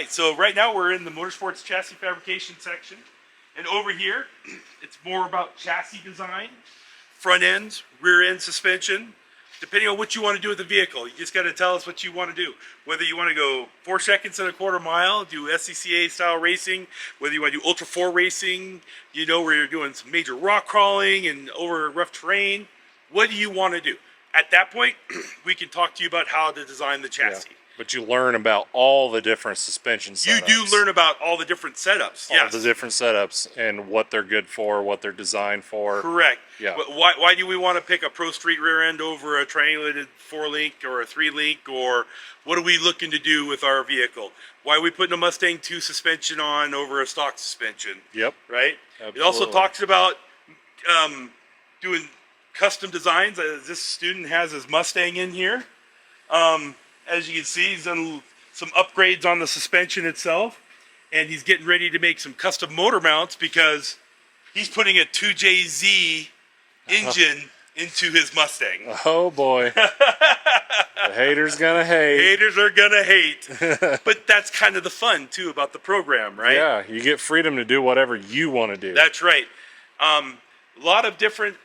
right, so right now we're in the Motorsports Chassis Fabrication section. And over here, it's more about chassis design, front end, rear end suspension, depending on what you want to do with the vehicle. You just got to tell us what you want to do. Whether you want to go 4 seconds and a quarter mile, do SCCA style racing, whether you want to do Ultra 4 racing, you know, where you're doing some major rock crawling and over rough terrain. What do you want to do? At that point, we can talk to you about how to design the chassis. Yeah. But you learn about all the different suspension setups. You do learn about all the different setups, yes. All the different setups and what they're good for, what they're designed for. Correct. Yeah. But why do we want to pick a Pro Street rear end over a triangulated 4-link or a 3-link? Or what are we looking to do with our vehicle? Why are we putting a Mustang 2 suspension on over a stock suspension? Yep. Right? Absolutely. It also talks about doing custom designs. This student has his Mustang in here. As you can see, he's done some upgrades on the suspension itself, and he's getting ready to make some custom motor mounts because he's putting a 2JZ engine into his Mustang. Oh boy. The haters gonna hate. Haters are gonna hate. But that's kind of the fun too about the program, right? Yeah, you get freedom to do whatever you want to do. That's right. A lot of different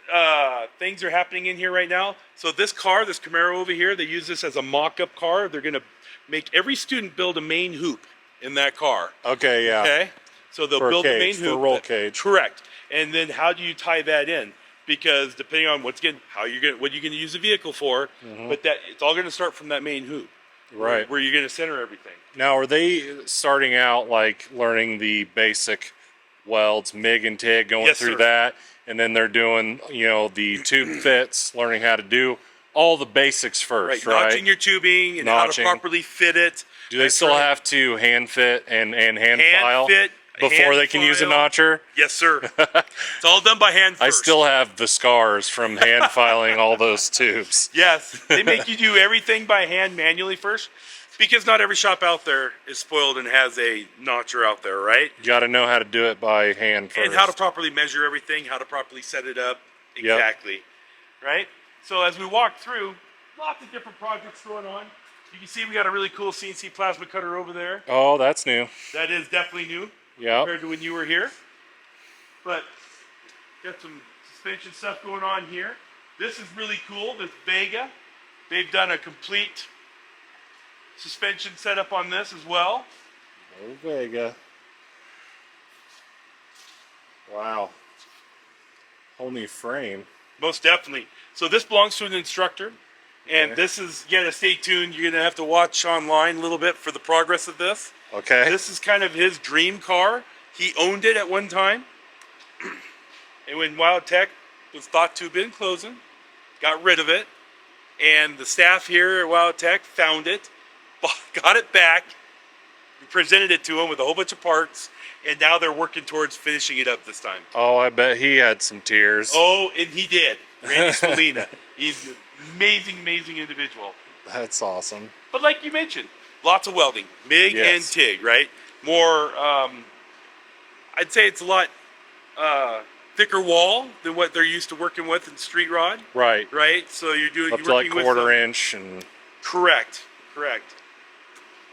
things are happening in here right now. So this car, this Camaro over here, they use this as a mock-up car. They're going to make every student build a main hoop in that car. Okay, yeah. Okay? So they'll build the main hoop. For roll cage. Correct. And then how do you tie that in? Because depending on what you're going to use the vehicle for, but it's all going to start from that main hoop. Right. Where you're going to center everything. Now, are they starting out like learning the basic welds, MIG and TIG, going through that? And then they're doing, you know, the tube fits, learning how to do all the basics first, right? Notching your tubing and how to properly fit it. Do they still have to hand fit and hand file before they can use a notcher? Yes, sir. It's all done by hand first. I still have the scars from hand filing all those tubes. Yes, they make you do everything by hand manually first. Because not every shop out there is spoiled and has a notcher out there, right? You got to know how to do it by hand first. And how to properly measure everything, how to properly set it up. Exactly. Yep. Right? So as we walk through, lots of different projects going on. You can see we got a really cool CNC plasma cutter over there. Oh, that's new. That is definitely new. Yeah. Compared to when you were here. But got some suspension stuff going on here. This is really cool, this Vega. They've done a complete suspension setup on this as well. Oh, Vega. Wow. Whole new frame. Most definitely. So this belongs to an instructor. And this is, you gotta stay tuned. You're gonna have to watch online a little bit for the progress of this. Okay. This is kind of his dream car. He owned it at one time. And when WyoTech was thought to have been closing, got rid of it. And the staff here at WyoTech found it. Got it back, we presented it to him with a whole bunch of parts, and now they're working towards finishing it up this time. Oh, I bet he had some tears. Oh, and he did. Randy Spallina. He's an amazing, amazing individual. That's awesome. But like you mentioned, lots of welding, MIG and TIG, right? More, I'd say it's a lot thicker wall than what they're used to working with in street rod. Right. Right? So you're up to like quarter-inch and... Correct.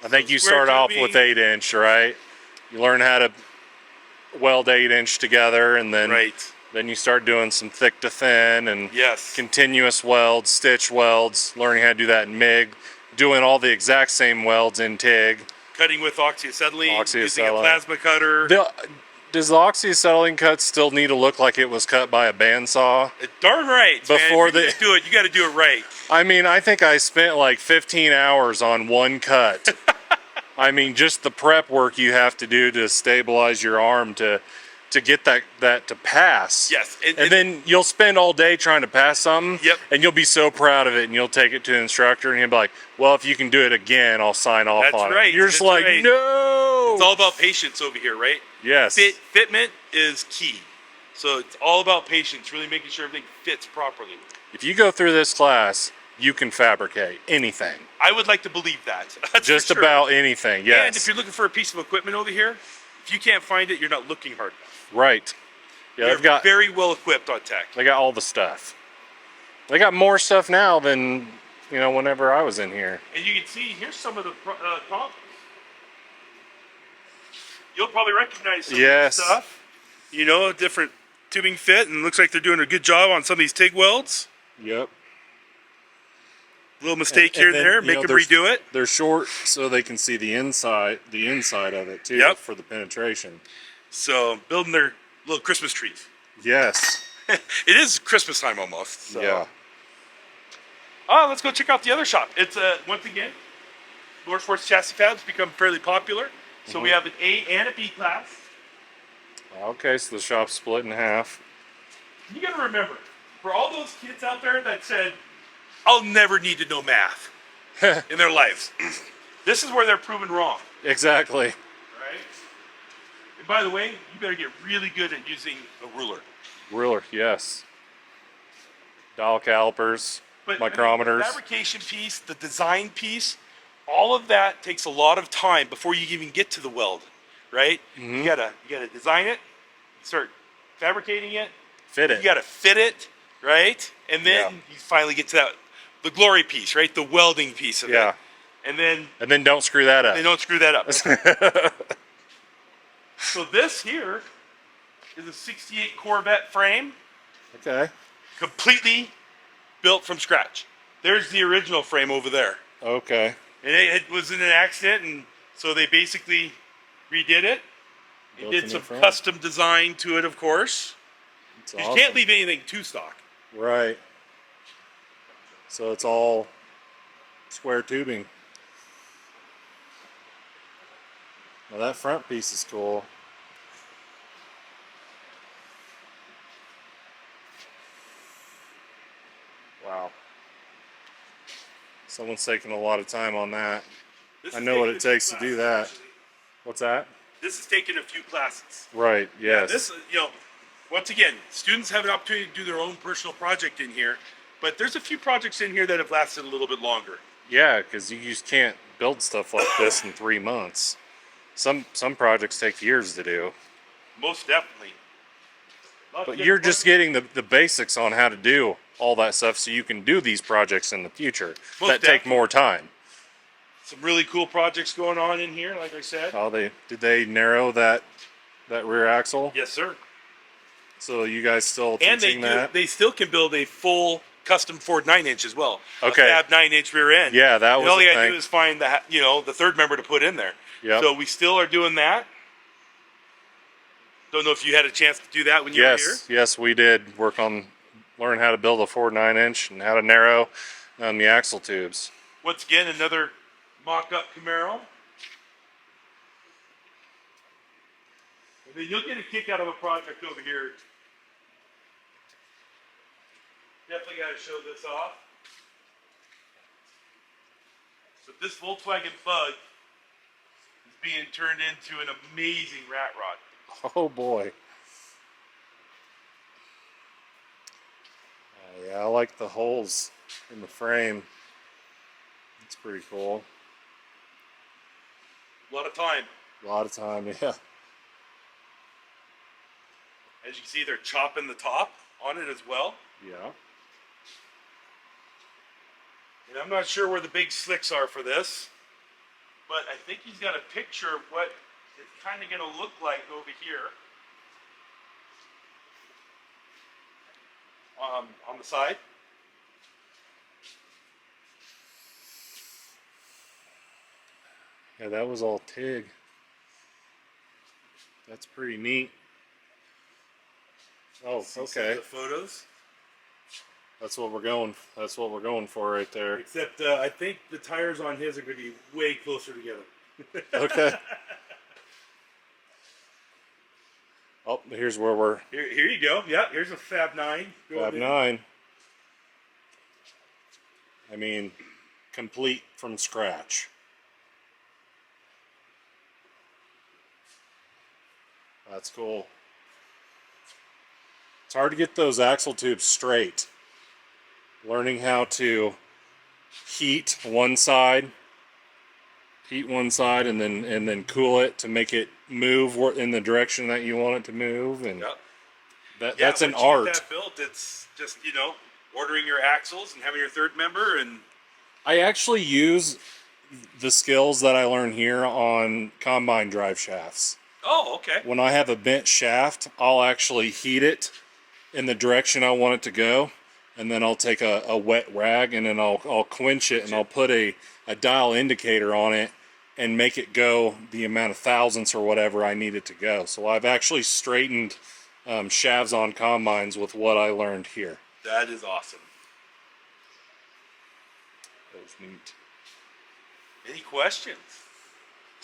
I think you start off with 8-inch, right? You learn how to weld 8-inch together, and then then you start doing some thick to thin and continuous welds, stitch welds, learning how to do that in MIG, doing all the exact same welds in TIG. Cutting with oxyacetylene, using a plasma cutter. Does the oxyacetylene cut still need to look like it was cut by a bandsaw? Darn right, before man. If you do it, you got to do it right. I mean, I think I spent like 15 hours on one cut. I mean, just the prep work you have to do to stabilize your arm to get that to pass. Yes. And then you'll spend all day trying to pass something. Yep. And you'll be so proud of it, and you'll take it to an instructor, and he'll be like, well, if you can do it again, I'll sign off on it. You're just like, no! It's all about patience over here, right? Yes. Fitment is key. So it's all about patience, really making sure everything fits properly. If you go through this class, you can fabricate anything. I would like to believe that. That's just about anything, yes. And if you're looking for a piece of equipment over here, if you can't find it, you're not looking hard enough. Right. Yeah, they've got very well equipped on tech. They got all the stuff. They got more stuff now than, you know, whenever I was in here. And you can see, here's some of the comps. you'll probably recognize some of this stuff. You know, different tubing fit, and looks like they're doing a good job on some of these TIG welds. Yep. Little mistake here and there, make them redo it. They're short so they can see the inside of it too, for the penetration. So building their little Christmas trees. Yes. It is Christmas time almost. So. Yeah. Let's go check out the other shop. It's once again, Motorsports Chassis Fab's become fairly popular. So we have an A and a B class. Okay, so the shop's split in half. You got to remember, for all those kids out there that said, "I'll never need to know math in their lives," this is where they're proven wrong. Exactly. Right. And by the way, you better get really good at using a ruler. Ruler, yes. Dial calipers, micrometers. I mean, the fabrication piece, the design piece, all of that takes a lot of time before you even get to the weld, right? You gotta design it, start fabricating it, fit it. You gotta fit it, right? And then you finally get to the glory piece, right? The welding piece of it. And then don't screw that up. They don't screw that up. So this here is a 68 Corvette frame. Okay. Completely built from scratch. There's the original frame over there. Okay. And it was in an accident, and so they basically redid it. They did some custom design to it, of course. You can't leave anything too stock. Right. So it's all square tubing. Now that front piece is cool. Wow. Someone's taking a lot of time on that. I know what it takes to do that. What's that? This has taken a few classes. Right, yes. This, once again, students have an opportunity to do their own personal project in here, but there's a few projects in here that have lasted a little bit longer. Yeah, because you just can't build stuff like this in 3 months. Some projects take years to do. Most definitely. But you're just getting the basics on how to do all that stuff so you can do these projects in the future that take more time. Some really cool projects going on in here, like I said. Oh, did they narrow that rear axle? Yes, sir. So you guys still teaching that? They still can build a full custom Ford 9-inch as well. Okay. A Fab 9-inch rear end. Yeah, that was. All you gotta do is find the third member to put in there. Yeah. So we still are doing that. Don't know if you had a chance to do that when you were here. Yes, we did learn how to build a Ford 9-inch and how to narrow the axle tubes. Once again, another mock-up Camaro. And then you'll get a kick out of a project over here. Definitely got to show this off. But this Volkswagen Bug is being turned into an amazing rat rod. Oh boy. Yeah, I like the holes in the frame. It's pretty cool. A lot of time. A lot of time, yeah. As you can see, they're chopping the top on it as well. Yeah. And I'm not sure where the big slicks are for this, but I think he's got a picture of what it's kind of going to look like over here. On the side. Yeah, that was all TIG. That's pretty neat. Oh, okay. The photos. That's what we're going. That's what we're going for right there. Except I think the tires on his are going to be way closer together. Okay. Oh, here's where we're. Here you go. Yeah, here's a Fab 9. Fab 9. I mean, complete from scratch. That's cool. It's hard to get those axle tubes straight. Learning how to heat one side, and then cool it to make it move in the direction that you want it to move, and that's an art. That built, it's just ordering your axles and having your third member. And I actually use the skills that I learned here on combine drive shafts. Oh, okay. When I have a bent shaft, I'll actually heat it in the direction I want it to go, and then I'll take a wet rag and then I'll quench it, and I'll put a dial indicator on it and make it go the amount of thousandths or whatever I need it to go. So I've actually straightened shafts on combines with what I learned here. That is awesome. That was neat. Any questions?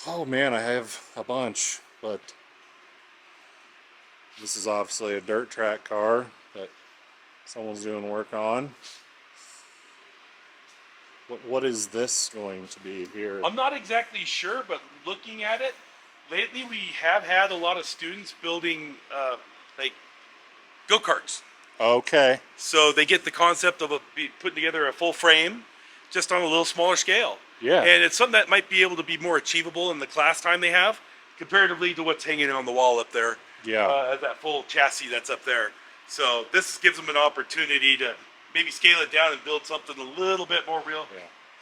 Oh man, I have a bunch, but this is obviously a dirt track car that someone's doing work on. What is this going to be here? I'm not exactly sure, but looking at it, lately we have had a lot of students building like go-karts. Okay. So they get the concept of putting together a full frame just on a little smaller scale. Yeah. And it's something that might be able to be more achievable in the class time they have comparatively to what's hanging on the wall up there. Yeah. That full chassis that's up there. So this gives them an opportunity to maybe scale it down and build something a little bit more real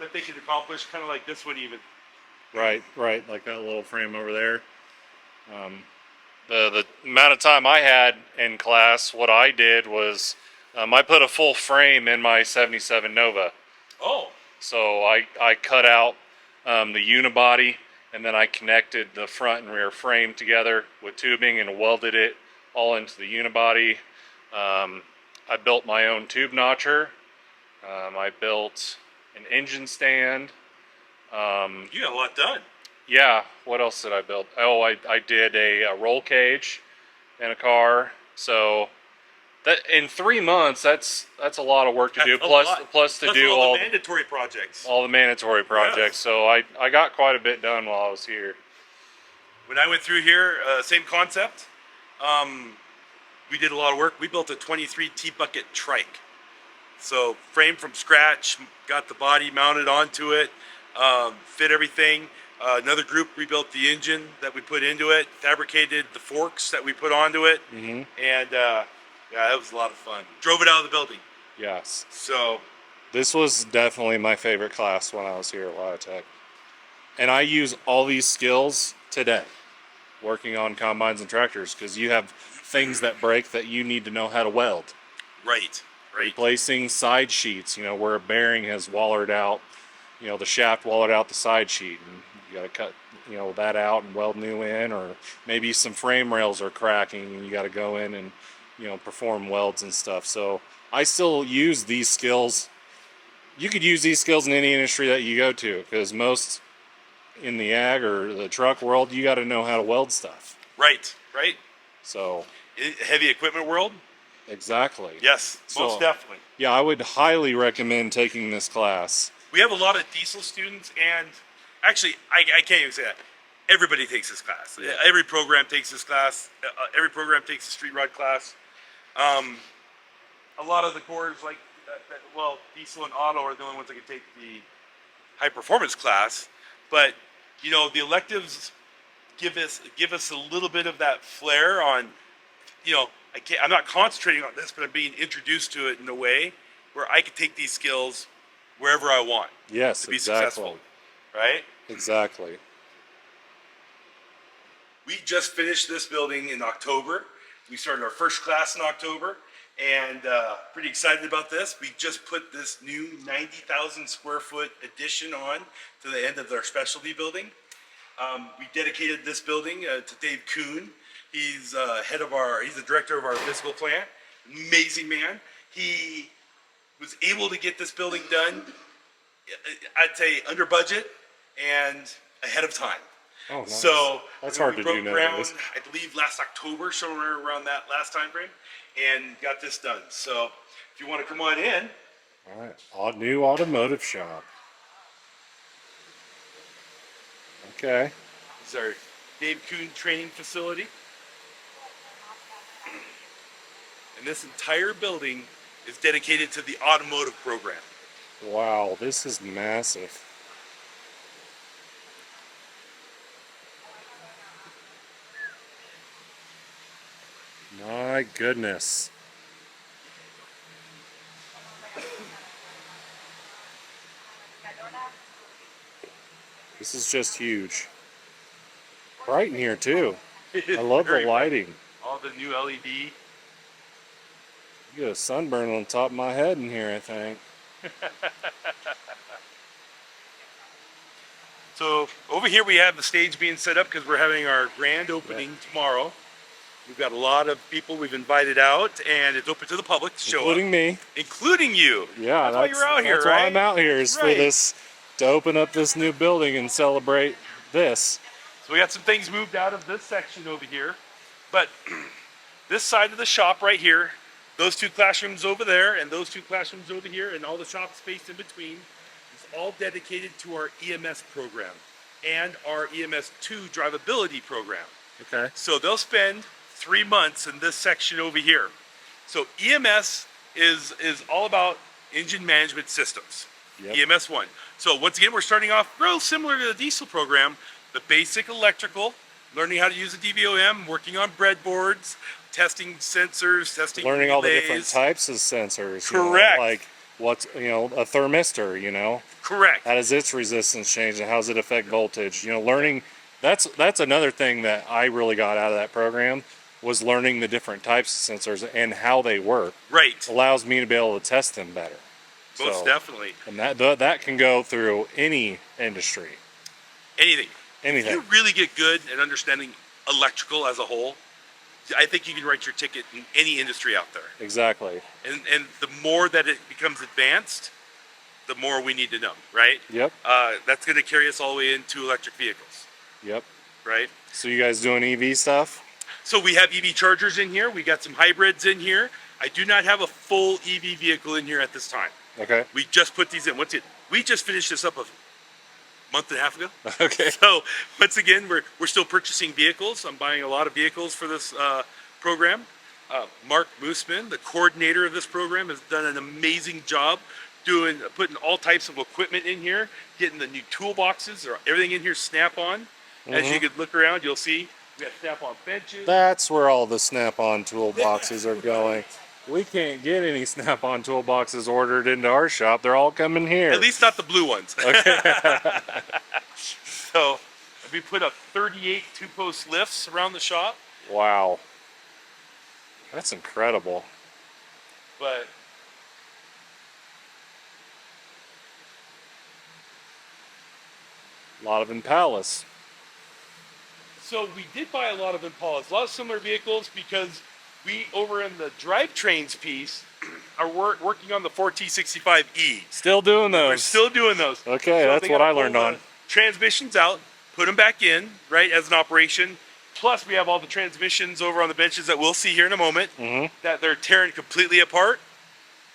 that they can accomplish, kind of like this one even. Right, like that little frame over there. The amount of time I had in class, what I did was I put a full frame in my 77 Nova. Oh. So I cut out the unibody, and then I connected the front and rear frame together with tubing and welded it all into the unibody. I built my own tube notcher. I built an engine stand. You got a lot done. Yeah, what else did I build? Oh, I did a roll cage in a car. So that in 3 months, that's a lot of work to do. Plus to do all the mandatory projects. All the mandatory projects. Yes. So I got quite a bit done while I was here. When I went through here, same concept. We did a lot of work. We built a 23 T-bucket trike. So frame from scratch, got the body mounted onto it, fit everything. Another group rebuilt the engine that we put into it, fabricated the forks that we put onto it, and yeah, that was a lot of fun. Drove it out of the building. Yes. So this was definitely my favorite class when I was here at WyoTech. And I use all these skills today, working on combines and tractors, because you have things that break that you need to know how to weld. Right. Replacing side sheets, where a bearing has wallered out, the shaft wallered out the side sheet, and you got to cut, that out and weld new in, or maybe some frame rails are cracking and you got to go in and, perform welds and stuff. So I still use these skills. You could use these skills in any industry that you go to, because most in the ag or the truck world, you got to know how to weld stuff. Right. So heavy equipment world. Exactly. Yes, most definitely. Yeah, I would highly recommend taking this class. We have a lot of diesel students, and actually, I can't even say that. Everybody takes this class. Yeah. Every program takes this class. Every program takes the street rod class. A lot of the cores, like, diesel and auto are the only ones that can take the high performance class. But, the electives give us a little bit of that flair on, I'm not concentrating on this, but I'm being introduced to it in a way where I can take these skills wherever I want. Yes, to be successful. Right? Exactly. We just finished this building in October. We started our first class in October, and pretty excited about this. We just put this new 90,000 square foot addition on to the end of our specialty building. We dedicated this building to Dave Kuhn. He's he's the director of our physical plant. Amazing man. He was able to get this building done, I'd say under budget and ahead of time. Oh, nice. So that's hard to do nowadays. I believe last October, somewhere around that last time frame, and got this done. So if you want to come on in. All right, new automotive shop. Okay. This is our Dave Kuhn training facility. And this entire building is dedicated to the automotive program. Wow, this is massive. My goodness. This is just huge. Bright in here too. I love the lighting. All the new LED. You get a sunburn on top of my head in here, I think. So over here we have the stage being set up because we're having our grand opening tomorrow. We've got a lot of people we've invited out, and it's open to the public to show up. Including me. Including you. Yeah, that's why you're out here, that's right? why I'm out here, is for this, to open up this new building and celebrate this. So we got some things moved out of this section over here, but this side of the shop right here, those two classrooms over there and those two classrooms over here and all the shop space in between is all dedicated to our EMS program and our EMS 2 drivability program. Okay. So they'll spend 3 months in this section over here. So EMS is all about engine management systems. Yep. EMS 1. So once again, we're starting off real similar to the diesel program, the basic electrical, learning how to use a DVOM, working on breadboards, testing sensors, testing learning relays. all the different types of sensors. Correct. Like what's, a thermistor, Correct. How does its resistance change and how does it affect voltage? Learning, that's another thing that I really got out of that program, was learning the different types of sensors and how they work. Right. Allows me to be able to test them better. Most definitely. And that can go through any industry. Anything. Anything. If you really get good at understanding electrical as a whole, I think you can write your ticket in any industry out there. Exactly. And the more that it becomes advanced, the more we need to know, right? Yep. That's going to carry us all the way into electric vehicles. Yep. Right? So you guys doing EV stuff? So we have EV chargers in here. We got some hybrids in here. I do not have a full EV vehicle in here at this time. Okay. We just put these in. We just finished this up a month and a half ago. Okay. So once again, we're still purchasing vehicles. I'm buying a lot of vehicles for this program. Mark Moosman, the coordinator of this program, has done an amazing job putting all types of equipment in here, getting the new toolboxes, or everything in here snap-on. As you could look around, you'll see we have snap-on benches. That's where all the snap-on toolboxes are going. We can't get any snap-on toolboxes ordered into our shop. They're all coming here. At least not the blue ones. Okay. So we put up 38 two-post lifts around the shop. Wow. That's incredible. But a lot of Impalas. so we did buy a lot of Impalas, a lot of similar vehicles, because we, over in the drivetrains piece, are working on the 4T65E. Still doing those. We're still doing those. Okay, so that's what I learned on. Transmissions out, put them back in, right, as an operation. Plus, we have all the transmissions over on the benches that we'll see here in a moment, that they're tearing completely apart,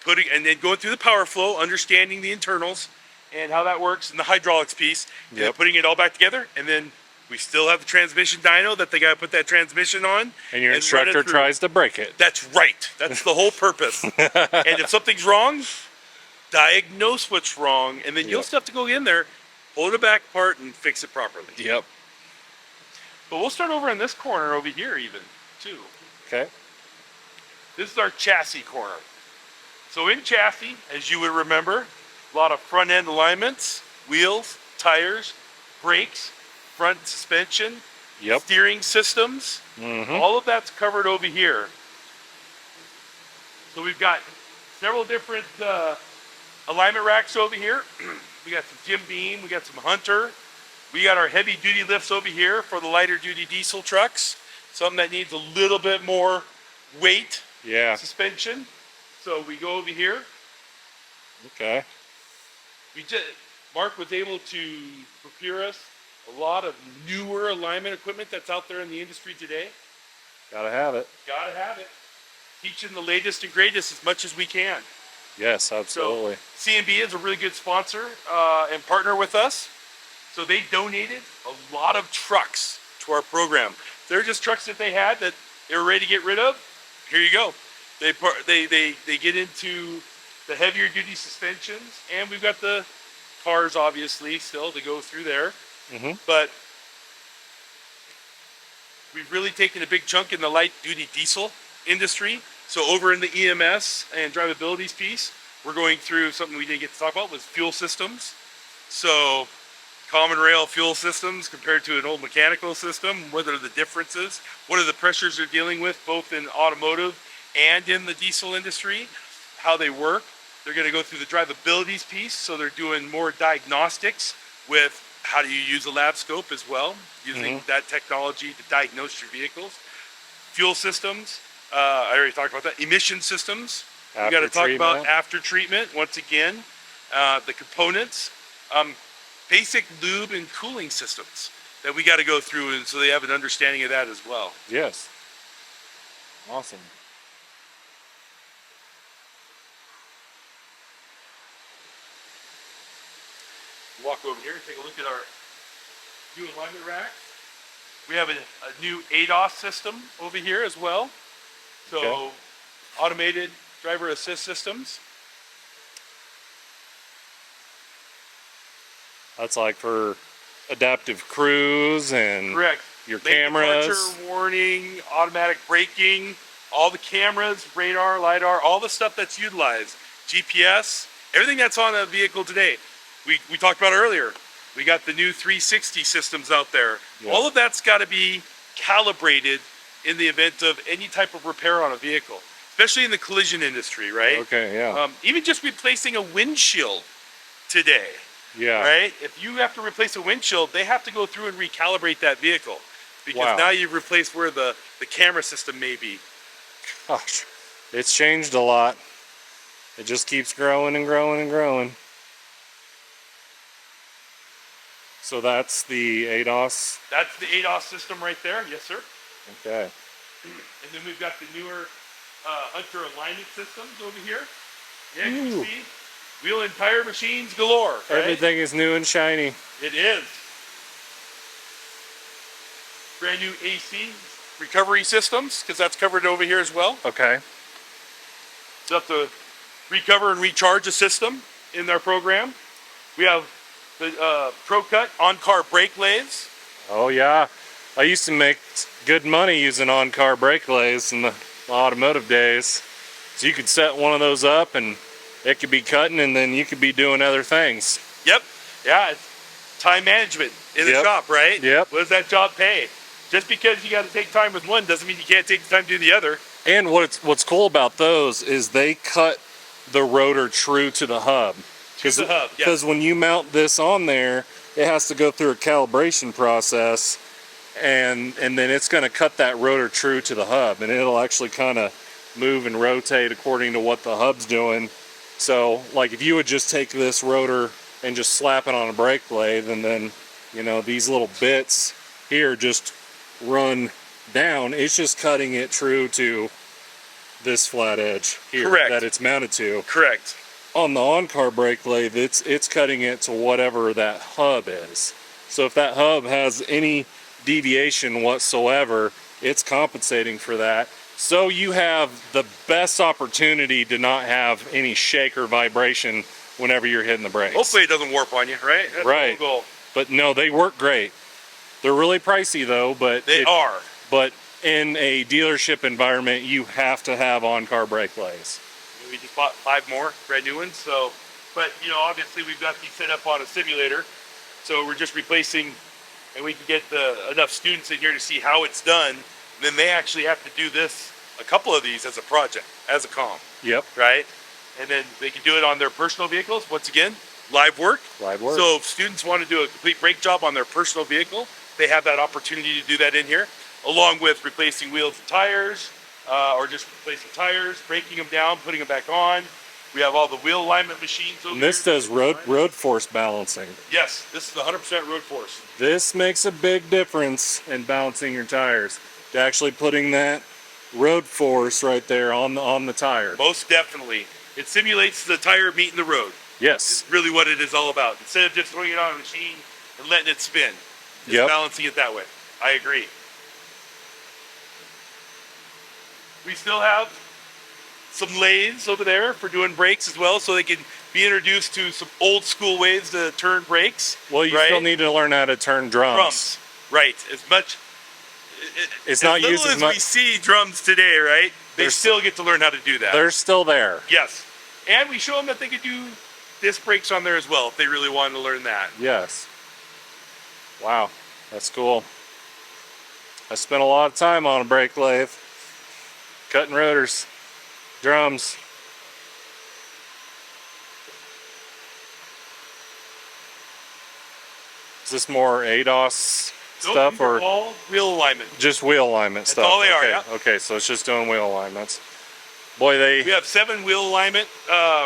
and then going through the power flow, understanding the internals and how that works, and the hydraulics piece, and then putting it all back together, and then we still have the transmission dyno that they got to put that transmission on. And your instructor tries to break it. That's right. That's the whole purpose. And if something's wrong, diagnose what's wrong, and then you'll still have to go in there, hold it back apart, and fix it properly. Yep. But we'll start over in this corner over here even, too. Okay. This is our chassis corner. So in chassis, as you would remember, a lot of front end alignments, wheels, tires, brakes, front suspension, steering systems. All of that's covered over here. So we've got several different alignment racks over here. We got some Jim Beam, we got some Hunter. We got our heavy duty lifts over here for the lighter duty diesel trucks. Something that needs a little bit more weight, suspension. So we go over here. Okay. Mark was able to procure us a lot of newer alignment equipment that's out there in the industry today. Gotta have it. Gotta have it. Teaching the latest and greatest as much as we can. Yes, absolutely. So C&B is a really good sponsor and partner with us. So they donated a lot of trucks to our program. They're just trucks that they had that they were ready to get rid of. Here you go. They get into the heavier duty suspensions, and we've got the cars obviously still to go through there. But we've really taken a big chunk in the light duty diesel industry. So over in the EMS and drivabilities piece, we're going through something we didn't get to talk about, was fuel systems. So common rail fuel systems compared to an old mechanical system, what are the differences, what are the pressures they're dealing with both in automotive and in the diesel industry, how they work. They're going to go through the drivabilities piece, so they're doing more diagnostics with how do you use a lab scope as well, using that technology to diagnose your vehicles. Fuel systems, I already talked about that. Emission systems, we got to talk about after treatment once again. The components, basic lube and cooling systems that we got to go through, and so they have an understanding of that as well. Yes. Awesome. Walk over here and take a look at our new alignment rack. We have a new ADAS system over here as well. So automated driver assist systems. That's like for adaptive cruise and your cameras. Departure warning, automatic braking, all the cameras, radar, LiDAR, all the stuff that's utilized. GPS, everything that's on a vehicle today. We talked about earlier. We got the new 360 systems out there. Yeah. All of that's got to be calibrated in the event of any type of repair on a vehicle, especially in the collision industry, right? Okay, yeah. Even just replacing a windshield today. Yeah. Right? If you have to replace a windshield, they have to go through and recalibrate that vehicle. Because now you've replaced where the camera system may be. Gosh, it's changed a lot. It just keeps growing and growing and growing. So that's the ADAS? That's the ADAS system right there. Yes, sir. Okay. And then we've got the newer Hunter alignment systems over here. Yeah, you can see. Wheel and tire machines galore. Right? Everything is new and shiny. It is. Brand new AC recovery systems, because that's covered over here as well. Okay. So have to recover and recharge a system in their program. We have the Pro-Cut on-car brake lathes. Oh yeah. I used to make good money using on-car brake lathes in the automotive days. So you could set one of those up and it could be cutting, and then you could be doing other things. Yep. Yeah. It's time management in the shop, right? Yep. What does that job pay? Just because you got to take time with one doesn't mean you can't take the time to do the other. And what's cool about those is they cut the rotor true to the hub. Because when you mount this on there, it has to go through a calibration process, and then it's going to cut that rotor true to the hub, and it'll actually kind of move and rotate according to what the hub's doing. So, like, if you would just take this rotor and just slap it on a brake lathe, and then, you know, these little bits here just run down, it's just cutting it true to this flat edge here that it's mounted to. Correct. On the on-car brake lathe, it's cutting it to whatever that hub is. So if that hub has any deviation whatsoever, it's compensating for that. So you have the best opportunity to not have any shake or vibration whenever you're hitting the brakes. Hopefully it doesn't warp on you, right? That's right. the whole goal. But no, they work great. They're really pricey though, but they are. But in a dealership environment, you have to have on-car brake lathes. We just bought 5 more brand new ones. So, but you know, obviously we've got these set up on a simulator, so we're just replacing, and we can get enough students in here to see how it's done. And then they actually have to do this, a couple of these as a project, as a comm. Yep. Right. And then they can do it on their personal vehicles. Once again, live work. Live work. So if students want to do a complete brake job on their personal vehicle, they have that opportunity to do that in here, along with replacing wheels and tires, or just replacing tires, breaking them down, putting them back on. We have all the wheel alignment machines over here. And this does road force balancing. Yes, this is 100% road force. This makes a big difference in balancing your tires. To actually putting that road force right there on the tire. Most definitely. It simulates the tire meeting the road. Yes. It's really what it is all about. Instead of just throwing it on a machine and letting it spin. Just balancing it that way. I agree. We still have some lathes over there for doing brakes as well, so they can be introduced to some old school ways to turn brakes. Well, you still need to learn how to turn drums. Right. As much. It's not used as much. We see drums today, right? They still get to learn how to do that. They're still there. Yes. And we show them that they could do disc brakes on there as well if they really wanted to learn that. Yes. Wow, that's cool. I spent a lot of time on a brake lathe, cutting rotors, drums. Is this more ADOS stuff or all wheel alignment? just wheel alignment stuff? That's all they are, okay. yeah. Okay, so it's just doing wheel alignments. Boy, we have 7 wheel alignment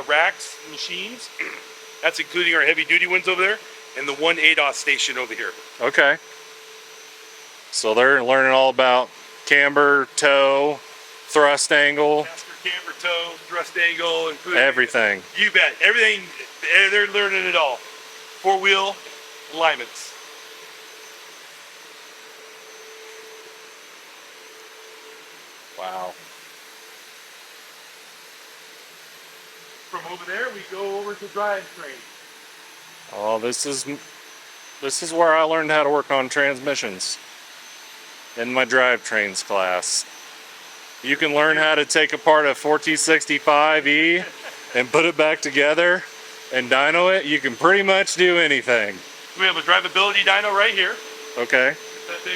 racks, machines. That's including our heavy duty ones over there, and the 1 ADOS station over here. Okay. So they're learning all about camber, toe, thrust angle. Master camber, toe, thrust angle, including everything. You bet. Everything, they're learning it all. 4-wheel alignments. Wow. From over there, we go over to drivetrain. Oh, this is where I learned how to work on transmissions. In my drivetrains class. You can learn how to take apart a 4T65E and put it back together and dyno it. You can pretty much do anything. We have a drivability dyno right here. Okay. That they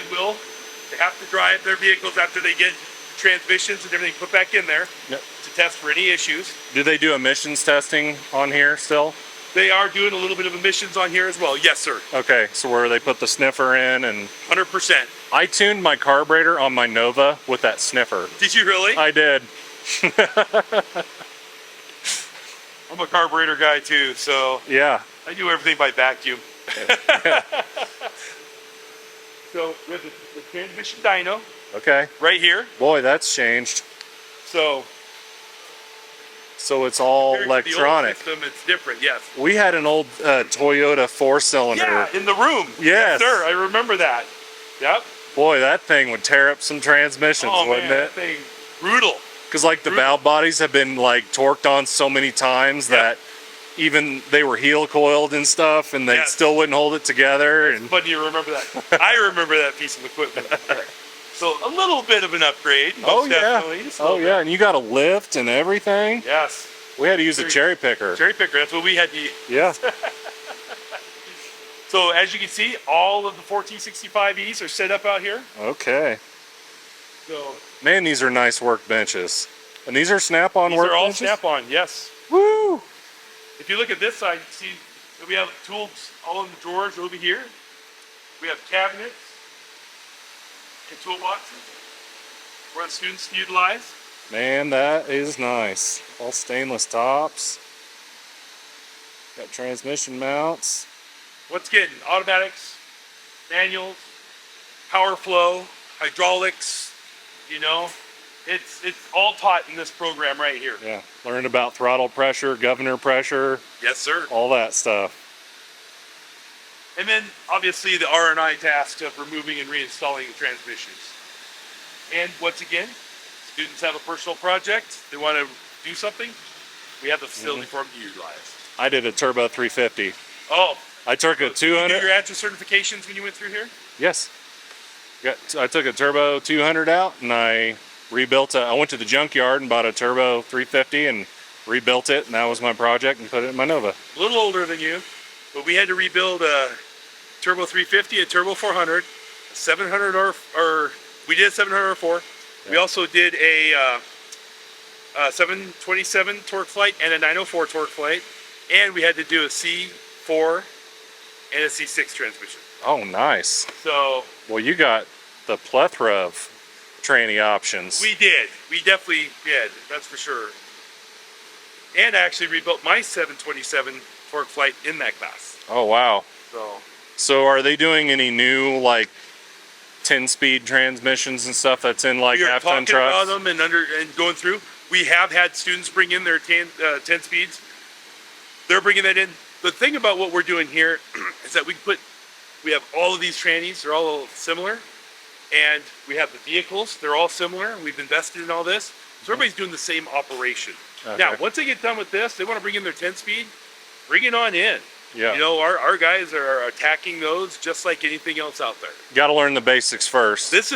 have to drive their vehicles after they get transmissions and everything put back in there. Yep. To test for any issues. Do they do emissions testing on here still? They are doing a little bit of emissions on here as well. Yes, sir. Okay, so where they put the sniffer in and... 100%. I tuned my carburetor on my Nova with that sniffer. Did you really? I did. I'm a carburetor guy too, so... Yeah. I do everything by vacuum. Yeah. So, we have the transmission dyno. Okay. Right here. Boy, that's changed. So it's all electronic. The old system, it's different, yes. We had an old Toyota 4-cylinder. Yeah, in the room. Yes. Sir, I remember that. Yep. Boy, that thing would tear up some transmissions, wouldn't man, it? That thing, brutal. Because like the valve bodies have been like torqued on so many times that even they were heel coiled and stuff, and they still wouldn't hold it together. And funny you remember that. I remember that piece of equipment. So a little bit of an upgrade. Definitely. Oh yeah, and you got a lift and everything. Yes. We had to use a cherry picker. Cherry picker. That's what we had to use. Yeah. So as you can see, all of the 4T65Es are set up out here. Okay. So man, these are nice workbenches. And these are snap-on workbenches? These are all snap-on, yes. Woo! If you look at this side, you see that we have tools all in the drawers over here. We have cabinets and toolboxes where the students can utilize. Man, that is nice. All stainless tops. Got transmission mounts. Once again, automatics, manuals, power flow, hydraulics, you know. It's all taught in this program right here. Yeah, learned about throttle pressure, governor pressure. Yes, sir. All that stuff. And then, obviously, the R&I task of removing and reinstalling the transmissions. And once again, students have a personal project, they want to do something, we have the facility for them to utilize. I did a turbo 350. Oh. I took a 200. Did you do your ANSWER certifications when you went through here? Yes. I took a turbo 200 out and I rebuilt I went to the junkyard and bought a turbo 350 and rebuilt it, and that was my project, and put it in my Nova. A little older than you, but we had to rebuild a turbo 350, a turbo 400, a 700 or we did a 700 R4. Yeah. We also did a 727 torque flight and a 904 torque flight, and we had to do a C4 and a C6 transmission. Oh, nice. So, well, you got the plethora of training options. We did. We definitely did. That's for sure. And I actually rebuilt my 727 torque flight in that class. Oh, wow. So are they doing any new, like, 10-speed transmissions and stuff that's in, like, half-ton trucks? We are talking about them and going through. We have had students bring in their 10 speeds. They're bringing that in. The thing about what we're doing here is that we have all of these trannies. They're all similar. And we have the vehicles. They're all similar. We've invested in all this. So everybody's doing the same operation. Okay. Now, once they get done with this, they want to bring in their 10-speed. Bring it on in. Yeah. You know, our guys are attacking those just like anything else out there. Got to learn the basics first. This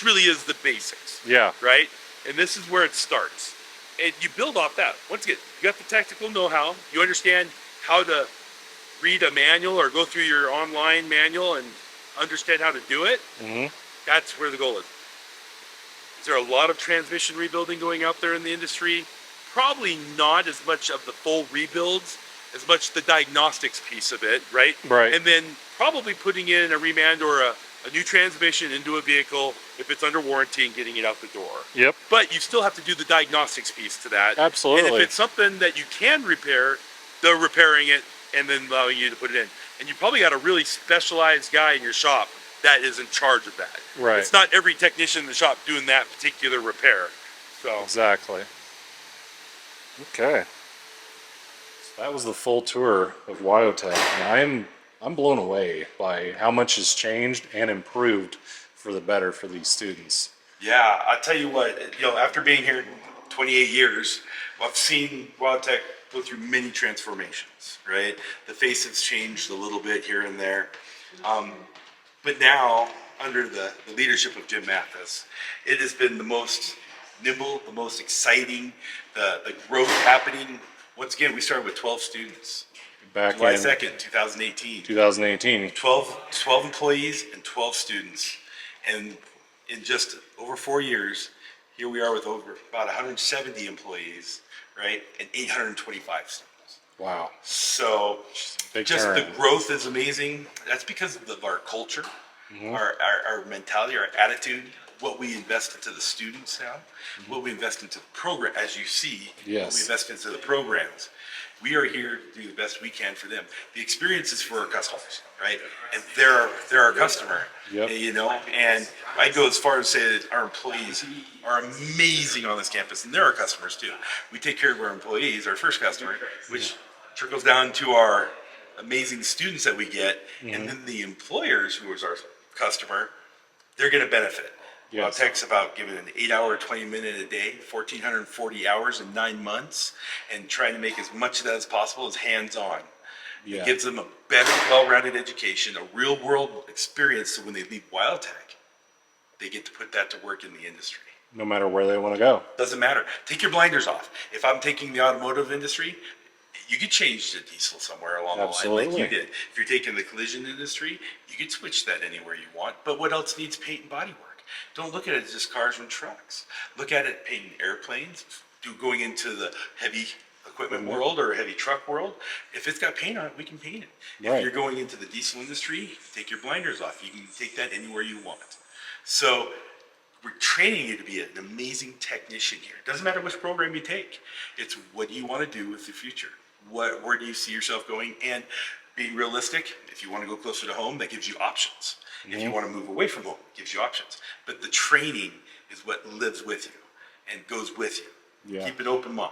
really is the basics. Yeah. Right? And this is where it starts. And you build off that. Once again, you got the technical know-how. You understand how to read a manual or go through your online manual and understand how to do it, that's where the goal is. Is there a lot of transmission rebuilding going out there in the industry? Probably not as much of the full rebuilds, as much the diagnostics piece of it, right? Right. And then probably putting in a remand or a new transmission into a vehicle if it's under warranty and getting it out the door. Yep. But you still have to do the diagnostics piece to that. Absolutely. And if it's something that you can repair, they're repairing it and then allowing you to put it in. And you probably got a really specialized guy in your shop that is in charge of that. Right. It's not every technician in the shop doing that particular repair. So exactly. Okay. So that was the full tour of WyoTech, and I'm blown away by how much has changed and improved for the better for these students. Yeah, I tell you what, after being here 28 years, I've seen WyoTech go through many transformations, right? The face has changed a little bit here and there. But now, under the leadership of Jim Mathis, it has been the most nimble, the most exciting, the growth happening. Once again, we started with 12 students. Back July in 2nd, 2018. 2018. 12 employees and 12 students. And in just over 4 years, here we are with over about 170 employees, right? And 825 students. Wow. So Big just turn. the growth is amazing. That's because of our culture, our mentality, our attitude, what we invest into the students now, what we invest into the program, as you see, what we invest into the programs. We are here to do the best we can for them. The experience is for our customers, right? And they're our customer, and I go as far as to say that our employees are amazing on this campus, and they're our customers too. We take care of our employees, our first customer, which trickles down to our amazing students that we get, and then the employers, who is our customer, they're going to benefit. WyoTech's about giving an 8-hour, 20-minute a day, 1,440 hours in 9 months, and trying to make as much of that as possible as hands-on. It gives them a better, well-rounded education, a real-world experience, so when they leave WyoTech, they get to put that to work in the industry. No matter where they want to go. Doesn't matter. Take your blinders off. If I'm taking the automotive industry, you could change the diesel somewhere along the line like you did. If you're taking the collision industry, you could switch that anywhere you want. But what else needs paint and body work? Don't look at it as just cars and trucks. Look at it painting airplanes, going into the heavy equipment world or heavy truck world. If it's got paint on it, we can paint it. If you're going into the diesel industry, take your blinders off. You can take that anywhere you want. So we're training you to be an amazing technician here. It doesn't matter which program you take. It's what do you want to do with the future? Where do you see yourself going? And being realistic, if you want to go closer to home, that gives you options. If you want to move away from home, it gives you options. But the training is what lives with you and goes with you. Keep an open mind.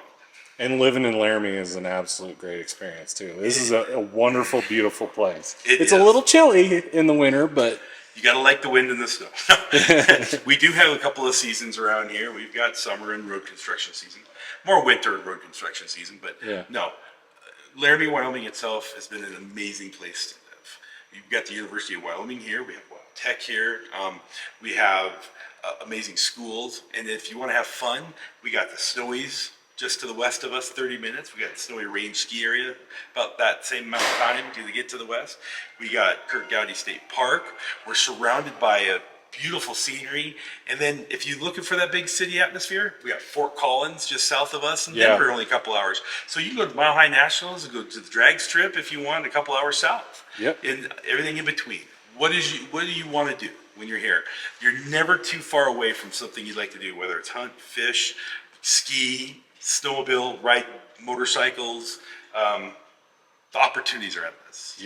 And living in Laramie is an absolute great experience too. This is a wonderful, beautiful place. It's a little chilly in the winter, but you got to like the wind and the snow. We do have a couple of seasons around here. We've got summer and road construction season. More winter and road construction season, but no. Laramie, Wyoming itself has been an amazing place to live. You've got the University of Wyoming here. We have WyoTech here. We have amazing schools. And if you want to have fun, we got the Snowies just to the west of us, 30 minutes. We got the Snowy Range ski area, about that same amount of time to get to the west. We got Kirk Gowdy State Park. We're surrounded by a beautiful scenery. And then if you're looking for that big city atmosphere, we got Fort Collins just south of us, and Denver only a couple hours. So you can go to Mile High Nationals and go to the drag strip if you want, a couple hours south. And everything in between. What do you want to do when you're here? You're never too far away from something you'd like to do, whether it's hunt, fish, ski, snowmobile, ride motorcycles. The opportunities are endless.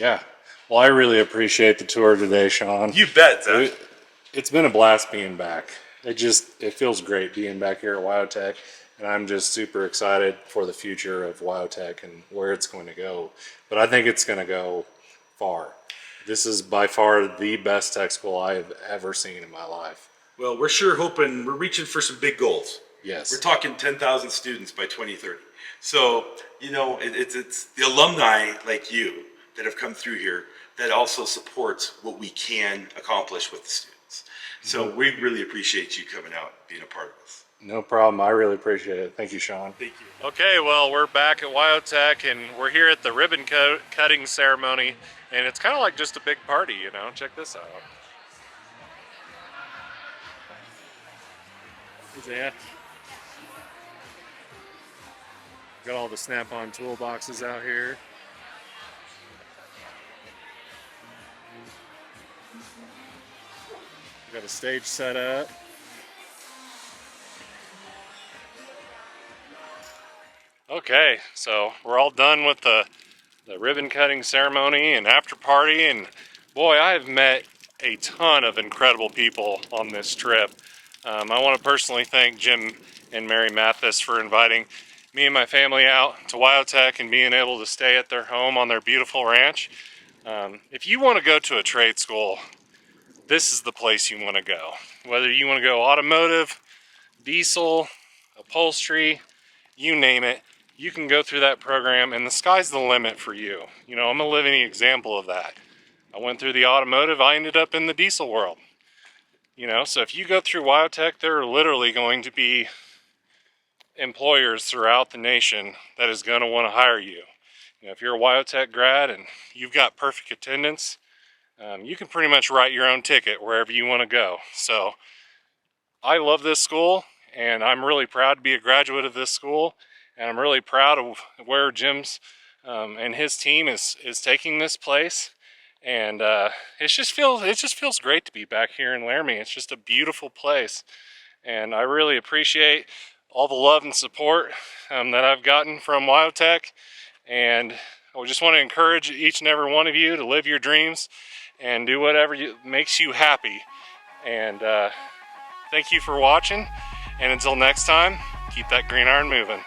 Well, I really appreciate the tour today, Sean. You bet, Zach. It's been a blast being back. It feels great being back here at WyoTech, and I'm just super excited for the future of WyoTech and where it's going to go. But I think it's going to go far. This is by far the best tech school I have ever seen in my life. Well, we're sure hoping, we're reaching for some big goals. Yes. We're talking 10,000 students by 2030. So, it's the alumni like you that have come through here that also supports what we can accomplish with the students. So we really appreciate you coming out and being a part of this. No problem. I really appreciate it. Thank you, Sean. Thank you. Okay, well, we're back at WyoTech, and we're here at the ribbon cutting ceremony, and it's kind of like just a big party, you know? Check this out. Yeah. Got all the snap-on toolboxes out here. Got a stage set up. Okay, so we're all done with the ribbon cutting ceremony and after party, and boy, I've met a ton of incredible people on this trip. I want to personally thank Jim and Mary Mathis for inviting me and my family out to WyoTech and being able to stay at their home on their beautiful ranch. If you want to go to a trade school, this is the place you want to go. Whether you want to go automotive, diesel, upholstery, you name it, you can go through that program and the sky's the limit for you. You know, I'm a living example of that. I went through the automotive, I ended up in the diesel world. You know, so if you go through WyoTech, there are literally going to be employers throughout the nation that is going to want to hire you. You know, if you're a WyoTech grad and you've got perfect attendance, you can pretty much write your own ticket wherever you want to go. So I love this school, and I'm really proud to be a graduate of this school, and I'm really proud of where Jim's and his team is taking this place. And it just feels great to be back here in Laramie. It's just a beautiful place, and I really appreciate all the love and support that I've gotten from WyoTech. And I just want to encourage each and every one of you to live your dreams and do whatever makes you happy. And thank you for watching, and until next time, keep that green iron moving.